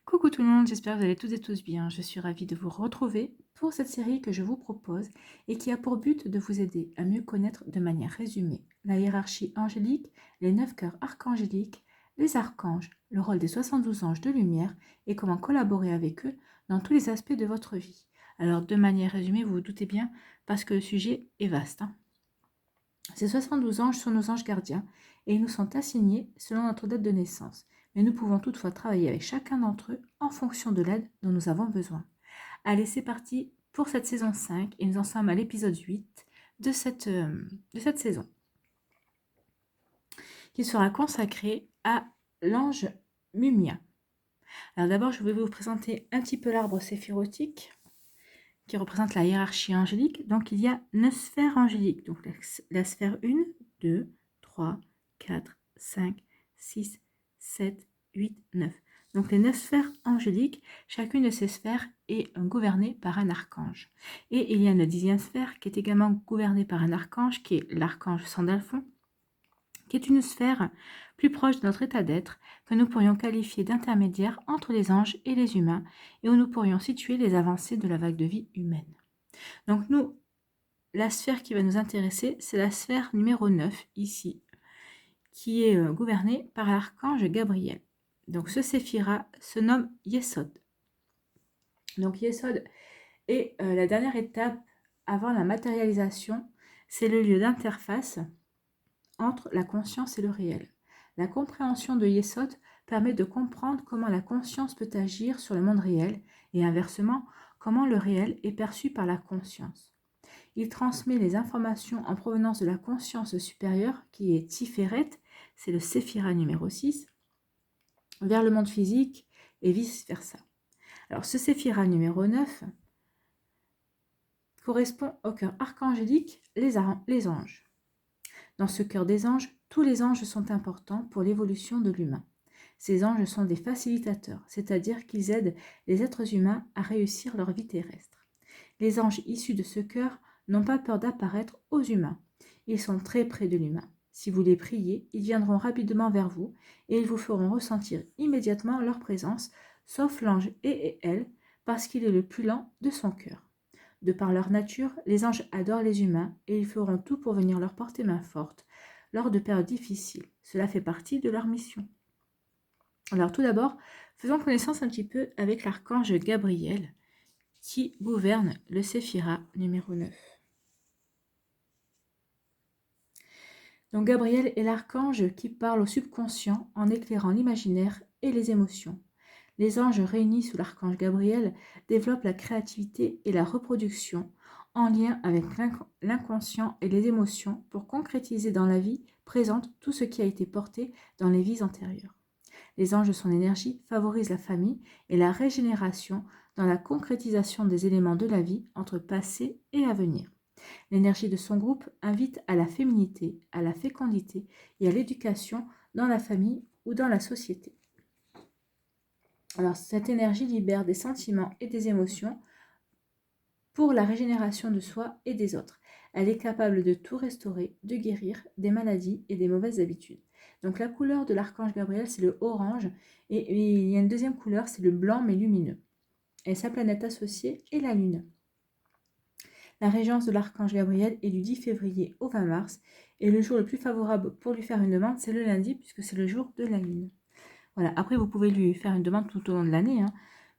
Coucou tout le monde, j'espère que vous allez toutes et tous bien. Je suis ravie de vous retrouver pour cette série que je vous propose et qui a pour but de vous aider à mieux connaître de manière résumée la hiérarchie angélique, les 9 cœurs archangéliques, les archanges, le rôle des 72 anges de lumière et comment collaborer avec eux dans tous les aspects de votre vie. Alors de manière résumée, vous vous doutez bien, parce que le sujet est vaste. Ces 72 anges sont nos anges gardiens et ils nous sont assignés selon notre date de naissance. Mais nous pouvons toutefois travailler avec chacun d'entre eux en fonction de l'aide dont nous avons besoin. Allez, c'est parti pour cette saison 5 et nous en sommes à l'épisode 8 de cette saison, qui sera consacrée à l'ange Mumia. Alors d'abord, je vais vous présenter un petit peu l'arbre séphirotique qui représente la hiérarchie angélique. Donc il y a 9 sphères angéliques. Donc la sphère 1, 2, 3, 4, 5, 6, 7, 8, 9. Donc les 9 sphères angéliques, chacune de ces sphères est gouvernée par un archange. Et il y a une 10e sphère qui est également gouvernée par un archange, qui est l'archange Sandalphon, qui est une sphère plus proche de notre état d'être, que nous pourrions qualifier d'intermédiaire entre les anges et les humains, et où nous pourrions situer les avancées de la vague de vie humaine. Donc nous, la sphère qui va nous intéresser, c'est la sphère numéro 9, ici, qui est gouvernée par l'archange Gabriel. Donc ce séphira se nomme Yesod. Donc Yesod est la dernière étape avant la matérialisation, c'est le lieu d'interface entre la conscience et le réel. La compréhension de Yesod permet de comprendre comment la conscience peut agir sur le monde réel et inversement, comment le réel est perçu par la conscience. Il transmet les informations en provenance de la conscience supérieure qui est Tiferet, c'est le séphira numéro 6, vers le monde physique et vice-versa. Alors ce séphira numéro 9 correspond au cœur archangélique, les anges. Dans ce cœur des anges, tous les anges sont importants pour l'évolution de l'humain. Ces anges sont des facilitateurs, c'est-à-dire qu'ils aident les êtres humains à réussir leur vie terrestre. Les anges issus de ce cœur n'ont pas peur d'apparaître aux humains. Ils sont très près de l'humain. Si vous les priez, ils viendront rapidement vers vous et ils vous feront ressentir immédiatement leur présence, sauf l'ange et elle, parce qu'il est le plus lent de son cœur. De par leur nature, les anges adorent les humains et ils feront tout pour venir leur porter main forte lors de périodes difficiles. Cela fait partie de leur mission. Alors tout d'abord, faisons connaissance un petit peu avec l'archange Gabriel qui gouverne le séphira numéro 9. Donc Gabriel est l'archange qui parle au subconscient en éclairant l'imaginaire et les émotions. Les anges réunis sous l'archange Gabriel développent la créativité et la reproduction en lien avec l'inconscient et les émotions pour concrétiser dans la vie présente tout ce qui a été porté dans les vies antérieures. Les anges de son énergie favorisent la famille et la régénération dans la concrétisation des éléments de la vie entre passé et avenir. L'énergie de son groupe invite à la féminité, à la fécondité et à l'éducation dans la famille ou dans la société. Alors, cette énergie libère des sentiments et des émotions pour la régénération de soi et des autres. Elle est capable de tout restaurer, de guérir des maladies et des mauvaises habitudes. Donc, la couleur de l'archange Gabriel, c'est le orange, et il y a une deuxième couleur, c'est le blanc mais lumineux. Et sa planète associée est la Lune. La régence de l'archange Gabriel est du 10 février au 20 mars, et le jour le plus favorable pour lui faire une demande, c'est le lundi, puisque c'est le jour de la Lune. Voilà. Après, vous pouvez lui faire une demande tout au long de l'année,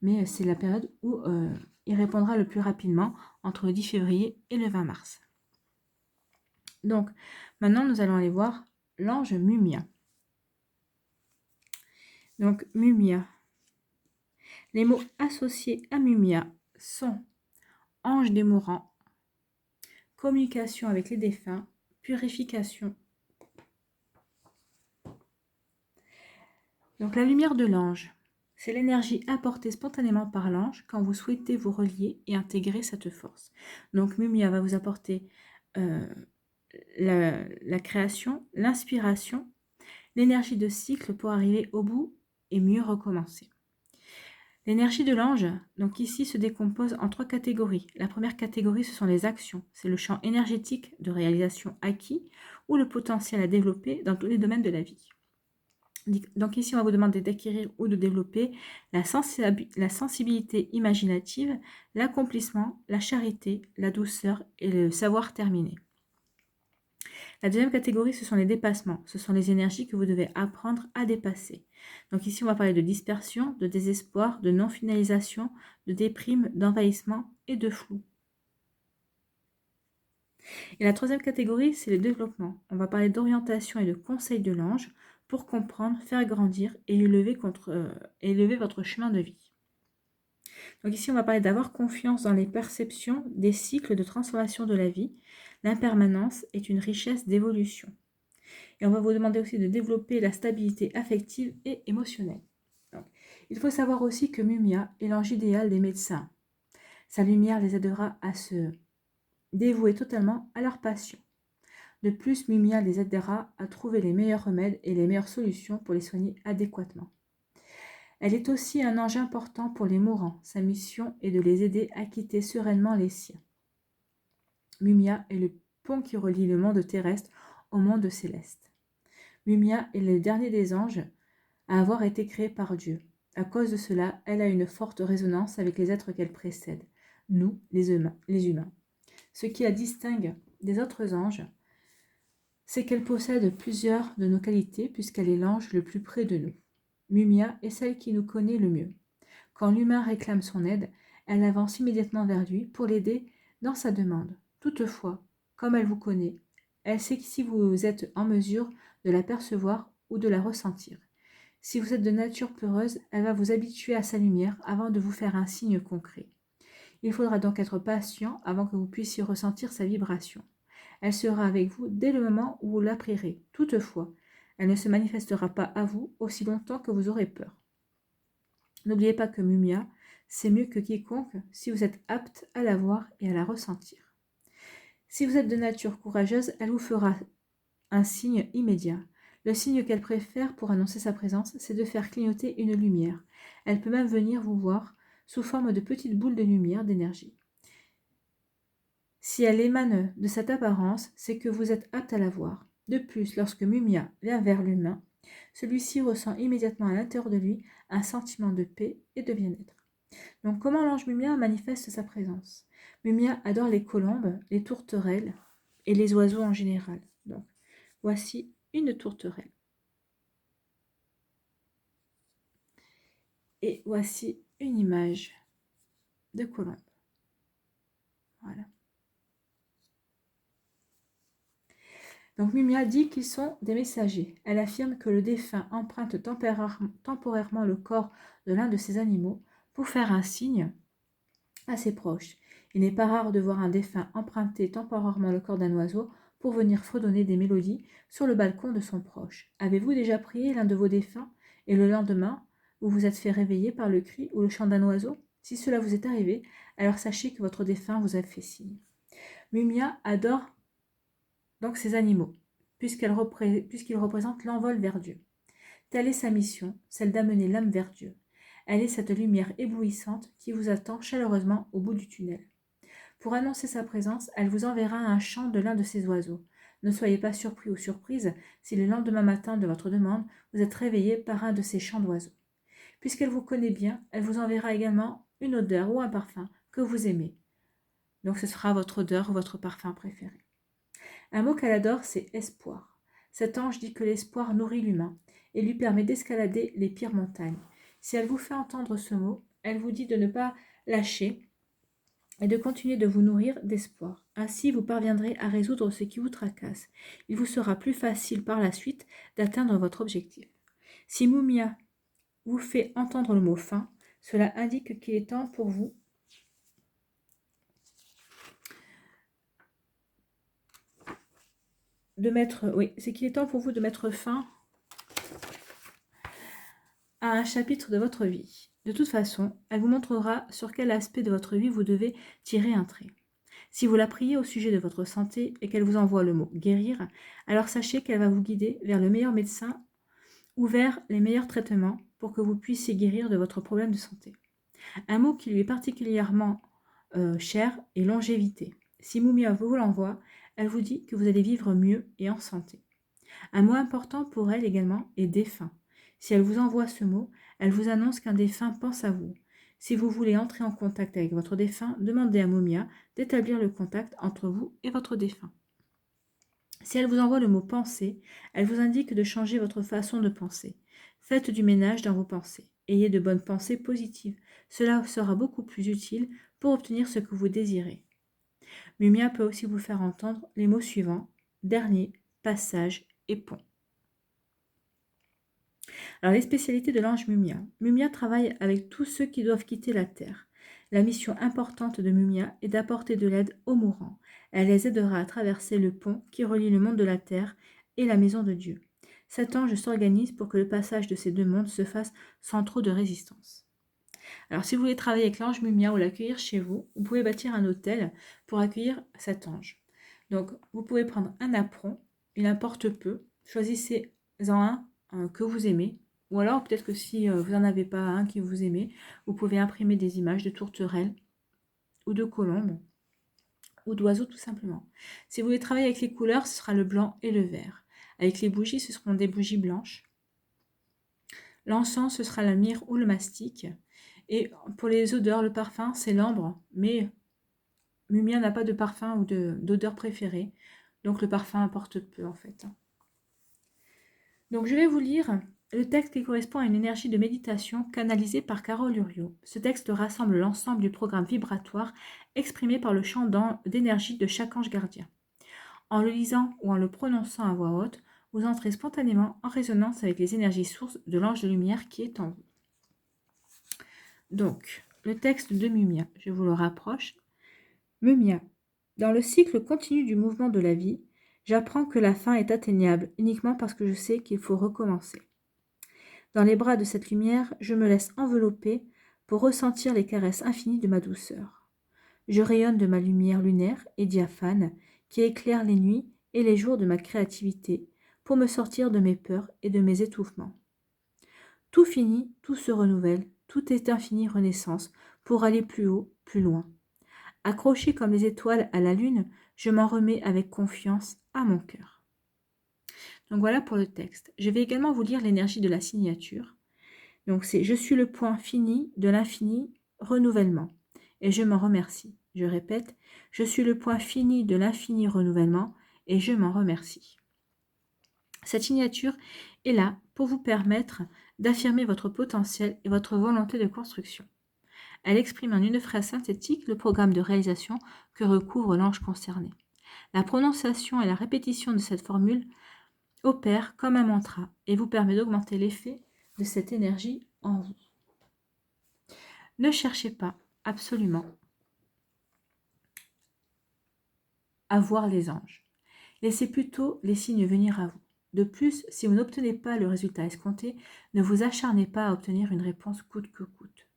mais c'est la période où il répondra le plus rapidement, entre le 10 février et le 20 mars. Donc, maintenant, nous allons aller voir l'ange Mumia. Donc, Mumia. Les mots associés à Mumia sont ange des mourants, communication avec les défunts, purification. Donc, la lumière de l'ange. C'est l'énergie apportée spontanément par l'ange quand vous souhaitez vous relier et intégrer cette force. Donc Mumia va vous apporter la création, l'inspiration, l'énergie de cycle pour arriver au bout et mieux recommencer. L'énergie de l'ange, donc ici, se décompose en 3 catégories. La première catégorie, ce sont les actions. C'est le champ énergétique de réalisation acquis ou le potentiel à développer dans tous les domaines de la vie. Donc ici, on va vous demander d'acquérir ou de développer la sensibilité imaginative, l'accomplissement, la charité, la douceur et le savoir terminer. La deuxième catégorie, ce sont les dépassements. Ce sont les énergies que vous devez apprendre à dépasser. Donc ici, on va parler de dispersion, de désespoir, de non-finalisation, de déprime, d'envahissement et de flou. Et la troisième catégorie, c'est le développement. On va parler d'orientation et de conseil de l'ange pour comprendre, faire grandir et élever votre chemin de vie. Donc ici, on va parler d'avoir confiance dans les perceptions des cycles de transformation de la vie. L'impermanence est une richesse d'évolution. Et on va vous demander aussi de développer la stabilité affective et émotionnelle. Donc, il faut savoir aussi que Mumia est l'ange idéal des médecins. Sa lumière les aidera à se dévouer totalement à leur passion. De plus, Mumia les aidera à trouver les meilleurs remèdes et les meilleures solutions pour les soigner adéquatement. Elle est aussi un ange important pour les mourants. Sa mission est de les aider à quitter sereinement les siens. Mumia est le pont qui relie le monde terrestre au monde céleste. Mumia est le dernier des anges à avoir été créé par Dieu. À cause de cela, elle a une forte résonance avec les êtres qu'elle précède, nous, les humains. Ce qui la distingue des autres anges, c'est qu'elle possède plusieurs de nos qualités puisqu'elle est l'ange le plus près de nous. Mumia est celle qui nous connaît le mieux. Quand l'humain réclame son aide, elle avance immédiatement vers lui pour l'aider dans sa demande. Toutefois, comme elle vous connaît, elle sait si vous êtes en mesure de la percevoir ou de la ressentir. Si vous êtes de nature peureuse, elle va vous habituer à sa lumière avant de vous faire un signe concret. Il faudra donc être patient avant que vous puissiez ressentir sa vibration. Elle sera avec vous dès le moment où vous la prierez. Toutefois, elle ne se manifestera pas à vous aussi longtemps que vous aurez peur. N'oubliez pas que Mumia, c'est mieux que quiconque si vous êtes apte à la voir et à la ressentir. Si vous êtes de nature courageuse, elle vous fera un signe immédiat. Le signe qu'elle préfère pour annoncer sa présence, c'est de faire clignoter une lumière. Elle peut même venir vous voir sous forme de petites boules de lumière, d'énergie. Si elle émane de cette apparence, c'est que vous êtes apte à la voir. De plus, lorsque Mumia vient vers l'humain, celui-ci ressent immédiatement à l'intérieur de lui un sentiment de paix et de bien-être. Donc, comment l'ange Mumia manifeste sa présence? Mumia adore les colombes, les tourterelles et les oiseaux en général. Donc, voici une tourterelle. Et voici une image de colombe. Voilà. Donc Mumia dit qu'ils sont des messagers. Elle affirme que le défunt emprunte temporairement le corps de l'un de ces animaux pour faire un signe à ses proches. Il n'est pas rare de voir un défunt emprunter temporairement le corps d'un oiseau pour venir fredonner des mélodies sur le balcon de son proche. Avez-vous déjà prié l'un de vos défunts et le lendemain, vous vous êtes fait réveiller par le cri ou le chant d'un oiseau? Si cela vous est arrivé, alors sachez que votre défunt vous a fait signe. Mumia adore donc ces animaux, puisqu'ils représentent l'envol vers Dieu. Telle est sa mission, celle d'amener l'âme vers Dieu. Elle est cette lumière éblouissante qui vous attend chaleureusement au bout du tunnel. Pour annoncer sa présence, elle vous enverra un chant de l'un de ces oiseaux. Ne soyez pas surpris ou surprise si le lendemain matin de votre demande, vous êtes réveillé par un de ces chants d'oiseaux. Puisqu'elle vous connaît bien, elle vous enverra également une odeur ou un parfum que vous aimez. Donc ce sera votre odeur ou votre parfum préféré. Un mot qu'elle adore, c'est espoir. Cet ange dit que l'espoir nourrit l'humain et lui permet d'escalader les pires montagnes. Si elle vous fait entendre ce mot, elle vous dit de ne pas lâcher et de continuer de vous nourrir d'espoir. Ainsi, vous parviendrez à résoudre ce qui vous tracasse. Il vous sera plus facile par la suite d'atteindre votre objectif. Si Mumia vous fait entendre le mot fin, cela indique qu'il est temps pour vous c'est qu'il est temps pour vous de mettre fin à un chapitre de votre vie. De toute façon, elle vous montrera sur quel aspect de votre vie vous devez tirer un trait. Si vous la priez au sujet de votre santé et qu'elle vous envoie le mot guérir, alors sachez qu'elle va vous guider vers le meilleur médecin ou vers les meilleurs traitements pour que vous puissiez guérir de votre problème de santé. Un mot qui lui est particulièrement cher est longévité. Si Mumia vous l'envoie, elle vous dit que vous allez vivre mieux et en santé. Un mot important pour elle également est défunt. Si elle vous envoie ce mot, elle vous annonce qu'un défunt pense à vous. Si vous voulez entrer en contact avec votre défunt, demandez à Mumia d'établir le contact entre vous et votre défunt. Si elle vous envoie le mot penser, elle vous indique de changer votre façon de penser. Faites du ménage dans vos pensées. Ayez de bonnes pensées positives. Cela sera beaucoup plus utile pour obtenir ce que vous désirez. Mumia peut aussi vous faire entendre les mots suivants: dernier, passage et pont. Alors, les spécialités de l'ange Mumia. Mumia travaille avec tous ceux qui doivent quitter la terre. La mission importante de Mumia est d'apporter de l'aide aux mourants. Elle les aidera à traverser le pont qui relie le monde de la terre et la maison de Dieu. Cet ange s'organise pour que le passage de ces deux mondes se fasse sans trop de résistance. Alors, si vous voulez travailler avec l'ange Mumia ou l'accueillir chez vous, vous pouvez bâtir un hôtel pour accueillir cet ange. Donc, vous pouvez prendre un apron, il importe peu, choisissez-en un que vous aimez, ou alors peut-être que si vous n'en avez pas un qui vous aimez, vous pouvez imprimer des images de tourterelles ou de colombes ou d'oiseaux tout simplement. Si vous voulez travailler avec les couleurs, ce sera le blanc et le vert. Avec les bougies, ce seront des bougies blanches. L'encens, ce sera la myrrhe ou le mastic. Et pour les odeurs, le parfum, c'est l'ambre, mais Mumia n'a pas de parfum ou d'odeur préférée, donc le parfum importe peu en fait. Donc je vais vous lire le texte qui correspond à une énergie de méditation canalisée par Carole Uriot. Ce texte rassemble l'ensemble du programme vibratoire exprimé par le champ d'énergie de chaque ange gardien. En le lisant ou en le prononçant à voix haute, vous entrez spontanément en résonance avec les énergies sources de l'ange de lumière qui est en vous. Donc, le texte de Mumia, je vous le rapproche. Mumia, dans le cycle continu du mouvement de la vie, j'apprends que la fin est atteignable uniquement parce que je sais qu'il faut recommencer. Dans les bras de cette lumière, je me laisse envelopper pour ressentir les caresses infinies de ma douceur. Je rayonne de ma lumière lunaire et diaphane qui éclaire les nuits et les jours de ma créativité pour me sortir de mes peurs et de mes étouffements. Tout finit, tout se renouvelle, tout est infinie renaissance pour aller plus haut, plus loin. Accroché comme les étoiles à la lune, je m'en remets avec confiance à mon cœur. Donc voilà pour le texte. Je vais également vous lire l'énergie de la signature. Donc c'est « Je suis le point fini de l'infini renouvellement et je m'en remercie ». Je répète, « Je suis le point fini de l'infini renouvellement et je m'en remercie ». Cette signature est là pour vous permettre d'affirmer votre potentiel et votre volonté de construction. Elle exprime en une phrase synthétique le programme de réalisation que recouvre l'ange concerné. La prononciation et la répétition de cette formule opèrent comme un mantra et vous permet d'augmenter l'effet de cette énergie en vous. Ne cherchez pas absolument à voir les anges. Laissez plutôt les signes venir à vous. De plus, si vous n'obtenez pas le résultat escompté, ne vous acharnez pas à obtenir une réponse coûte que coûte.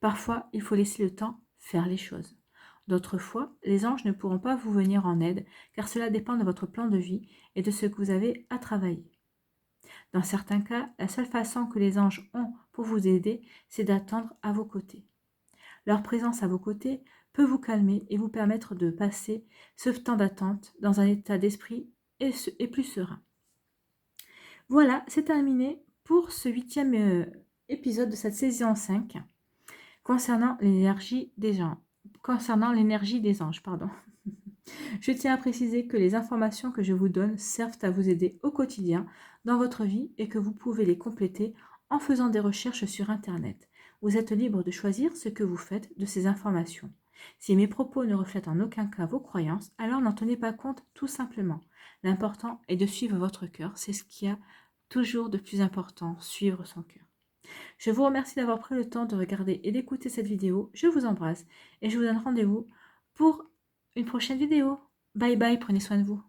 Parfois, il faut laisser le temps faire les choses. D'autres fois, les anges ne pourront pas vous venir en aide, car cela dépend de votre plan de vie et de ce que vous avez à travailler. Dans certains cas, la seule façon que les anges ont pour vous aider, c'est d'attendre à vos côtés. Leur présence à vos côtés peut vous calmer et vous permettre de passer ce temps d'attente dans un état d'esprit et plus serein. Voilà, c'est terminé pour ce 8e épisode de cette saison 5 concernant l'énergie des anges. Je tiens à préciser que les informations que je vous donne servent à vous aider au quotidien dans votre vie et que vous pouvez les compléter en faisant des recherches sur Internet. Vous êtes libre de choisir ce que vous faites de ces informations. Si mes propos ne reflètent en aucun cas vos croyances, alors n'en tenez pas compte tout simplement. L'important est de suivre votre cœur, c'est ce qu'il y a toujours de plus important, suivre son cœur. Je vous remercie d'avoir pris le temps de regarder et d'écouter cette vidéo. Je vous embrasse et je vous donne rendez-vous pour une prochaine vidéo. Bye bye, prenez soin de vous.